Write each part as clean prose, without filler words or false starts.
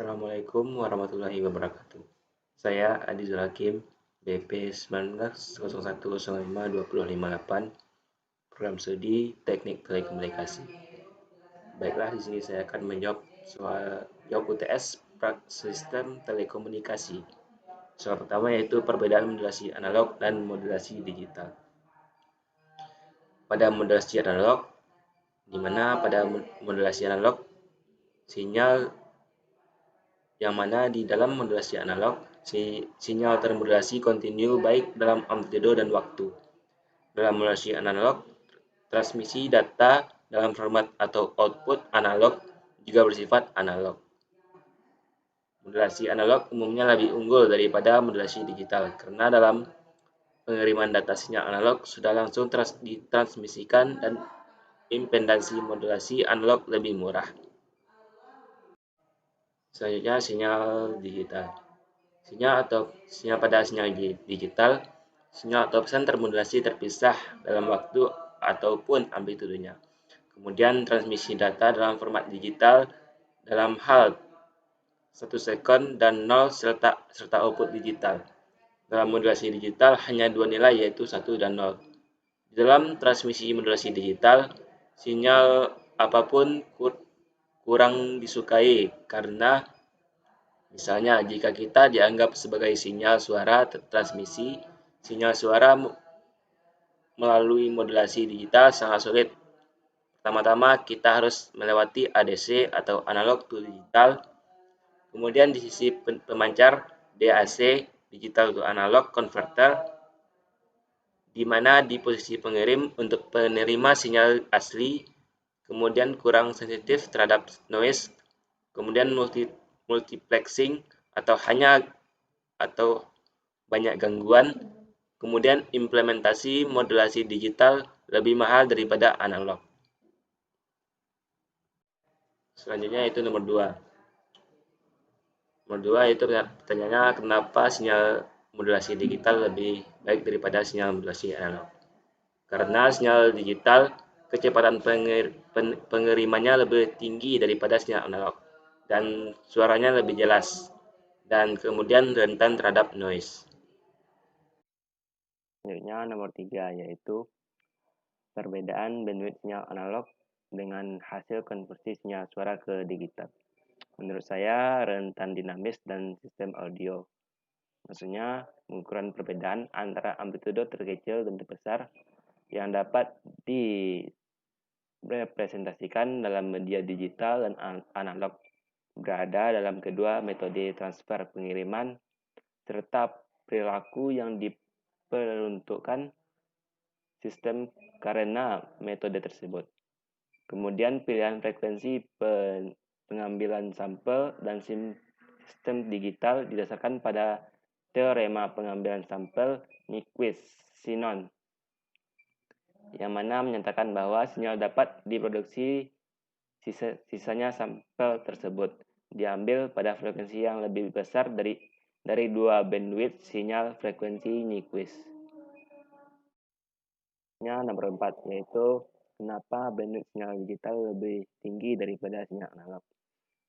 Assalamualaikum warahmatullahi wabarakatuh. Saya Adizul Hakim, BP 1901052058, Program Studi Teknik Telekomunikasi. Baiklah, di sini saya akan menjawab jawab UTS Sistem Telekomunikasi. Soal pertama yaitu perbedaan modulasi analog dan modulasi digital. Pada modulasi analog, di mana pada modulasi analog sinyal yang mana di dalam modulasi analog, sinyal termodulasi kontinu baik dalam amplitudo dan waktu. Dalam modulasi analog, transmisi data dalam format atau output analog juga bersifat analog. Modulasi analog umumnya lebih unggul daripada modulasi digital karena dalam pengiriman data sinyal analog sudah langsung ditransmisikan dan impedansi modulasi analog lebih murah. Selanjutnya sinyal digital. Sinyal pada sinyal digital, sinyal atau pesan termodulasi terpisah dalam waktu ataupun amplitudenya. Kemudian transmisi data dalam format digital dalam hal 1 sekon dan 0 serta output digital. Dalam modulasi digital hanya dua nilai yaitu 1 dan 0. Di dalam transmisi modulasi digital, sinyal apapun kurang disukai karena misalnya, jika kita dianggap sebagai sinyal suara transmisi, sinyal suara melalui modulasi digital sangat sulit. Pertama-tama, kita harus melewati ADC atau analog to digital. Kemudian di sisi pemancar, DAC, digital to analog converter, di mana di posisi pengirim untuk penerima sinyal asli, kemudian kurang sensitif terhadap noise, kemudian multiplexing atau banyak gangguan, kemudian implementasi modulasi digital lebih mahal daripada analog. Selanjutnya itu nomor 2. Nomor 2 itu pertanyaannya kenapa sinyal modulasi digital lebih baik daripada sinyal modulasi analog. Karena sinyal digital kecepatan pengirimannya lebih tinggi daripada sinyal analog dan suaranya lebih jelas dan kemudian rentan terhadap noise. Selanjutnya nomor 3 yaitu perbedaan bandwidth sinyal analog dengan hasil konversi sinyal suara ke digital. Menurut saya rentan dinamis dan sistem audio. Maksudnya pengukuran perbedaan antara amplitudo terkecil dan terbesar yang dapat direpresentasikan dalam media digital dan analog berada dalam kedua metode transfer pengiriman serta perilaku yang diperuntukkan sistem karena metode tersebut. Kemudian pilihan frekuensi pengambilan sampel dan sistem digital didasarkan pada teorema pengambilan sampel Nyquist-Shannon yang mana menyatakan bahwa sinyal dapat diproduksi sisanya sampel tersebut diambil pada frekuensi yang lebih besar dari dua bandwidth sinyal frekuensi Nyquist. Nomor 4 yaitu kenapa bandwidth sinyal digital lebih tinggi daripada sinyal analog.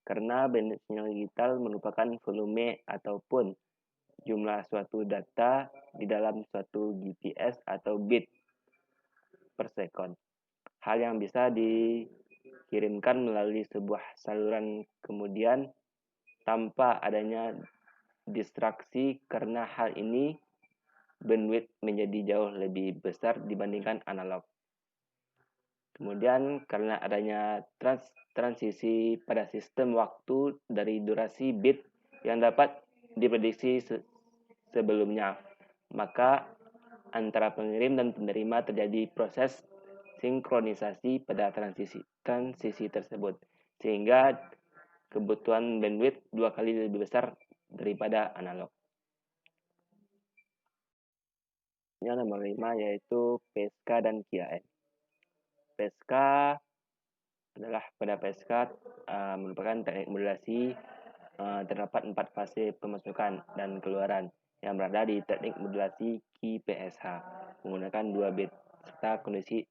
Karena bandwidth sinyal digital merupakan volume ataupun jumlah suatu data di dalam suatu GPS atau bit per sekon. Hal yang bisa dikirimkan melalui sebuah saluran kemudian tanpa adanya distraksi. Karena hal ini bandwidth menjadi jauh lebih besar dibandingkan analog. Kemudian karena adanya transisi pada sistem waktu dari durasi bit yang dapat diprediksi sebelumnya, maka antara pengirim dan penerima terjadi proses sinkronisasi pada transisi tersebut, sehingga kebutuhan bandwidth 2 kali lebih besar daripada analog. Nomor 5 yaitu PSK dan QAM. PSK adalah pada PSK merupakan teknik modulasi terdapat 4 fase pemasukan dan keluaran yang berada di teknik modulasi QPSH menggunakan 2 bit serta kondisi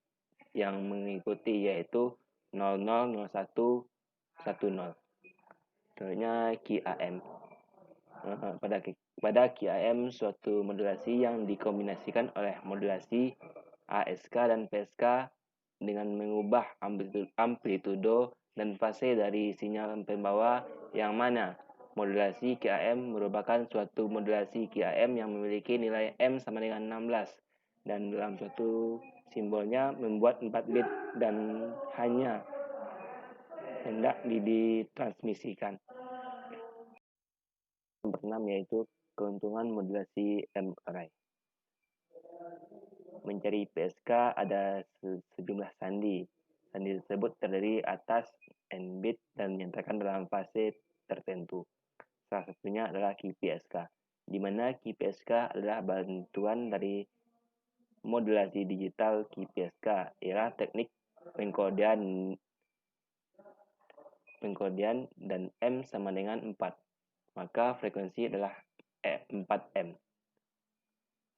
yang mengikuti yaitu 00, 01, 10. Selanjutnya QAM. Pada QAM, suatu modulasi yang dikombinasikan oleh modulasi ASK dan PSK dengan mengubah amplitudo dan fase dari sinyal pembawa, yang mana modulasi QAM merupakan suatu modulasi QAM yang memiliki nilai M sama dengan 16 dan dalam suatu simbolnya membuat 4 bit dan hanya hendak ditransmisikan. Yang keenam yaitu keuntungan modulasi M-array. Mencari PSK ada sejumlah sandi. Sandi tersebut terdiri atas N bit dan dinyatakan dalam fase tertentu. Salah satunya adalah QPSK, di mana QPSK adalah bantuan dari modulasi digital QPSK, ialah teknik pengkodean dan M sama dengan 4. Maka frekuensi adalah 4M.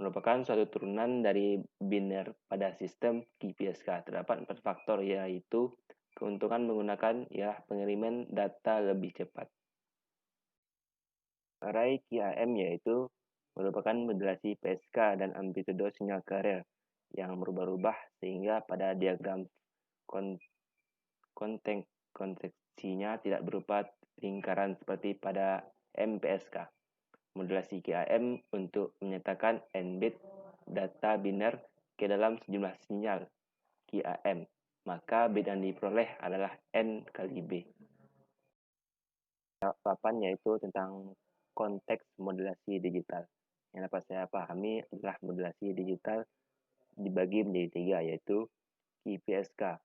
Merupakan suatu turunan dari biner pada sistem QPSK. Terdapat 4 faktor, yaitu keuntungan menggunakan pengiriman data lebih cepat. Array QAM yaitu merupakan modulasi PSK dan amplitudo sinyal carrier yang berubah-ubah sehingga pada diagram konteksinya tidak berupa lingkaran seperti pada MPSK. Modulasi QAM untuk menyatakan n-bit data biner ke dalam sejumlah sinyal QAM, maka bit yang diperoleh adalah n kali b. 8 yaitu tentang konteks modulasi digital. Yang dapat saya pahami adalah modulasi digital dibagi menjadi 3, yaitu QPSK,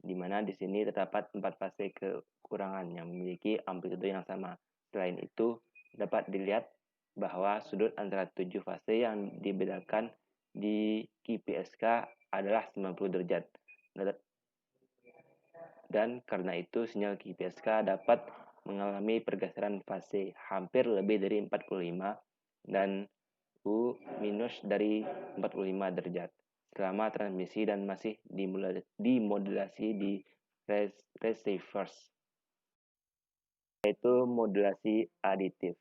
di mana di sini terdapat 4 fase kekurangan yang memiliki amplitudo yang sama. Selain itu, dapat dilihat bahwa sudut antara 7 fase yang dibedakan di QPSK adalah 90 derajat. Dan karena itu sinyal QPSK dapat mengalami pergeseran fase hampir lebih dari 45 dan U- dari 45 derajat selama transmisi dan masih dimodulasi di receivers, yaitu modulasi aditif.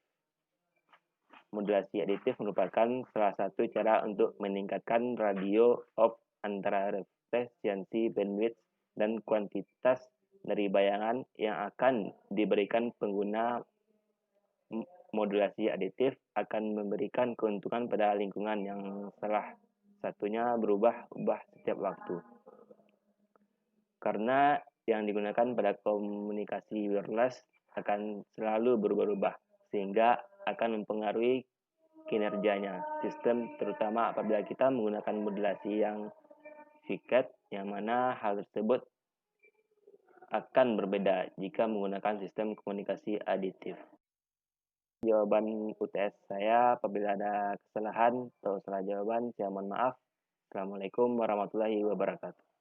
Modulasi aditif merupakan salah satu cara untuk meningkatkan radio off antara frekuensi, bandwidth, dan kuantitas dari bayangan yang akan diberikan pengguna. Modulasi aditif akan memberikan keuntungan pada lingkungan yang salah satunya berubah-ubah setiap waktu. Karena yang digunakan pada komunikasi wireless akan selalu berubah-ubah, sehingga akan mempengaruhi kinerjanya sistem, terutama apabila kita menggunakan modulasi yang VCAT, yang mana hal tersebut akan berbeda jika menggunakan sistem komunikasi aditif. Jawaban UTS saya, apabila ada kesalahan atau salah jawaban, saya mohon maaf. Assalamualaikum warahmatullahi wabarakatuh.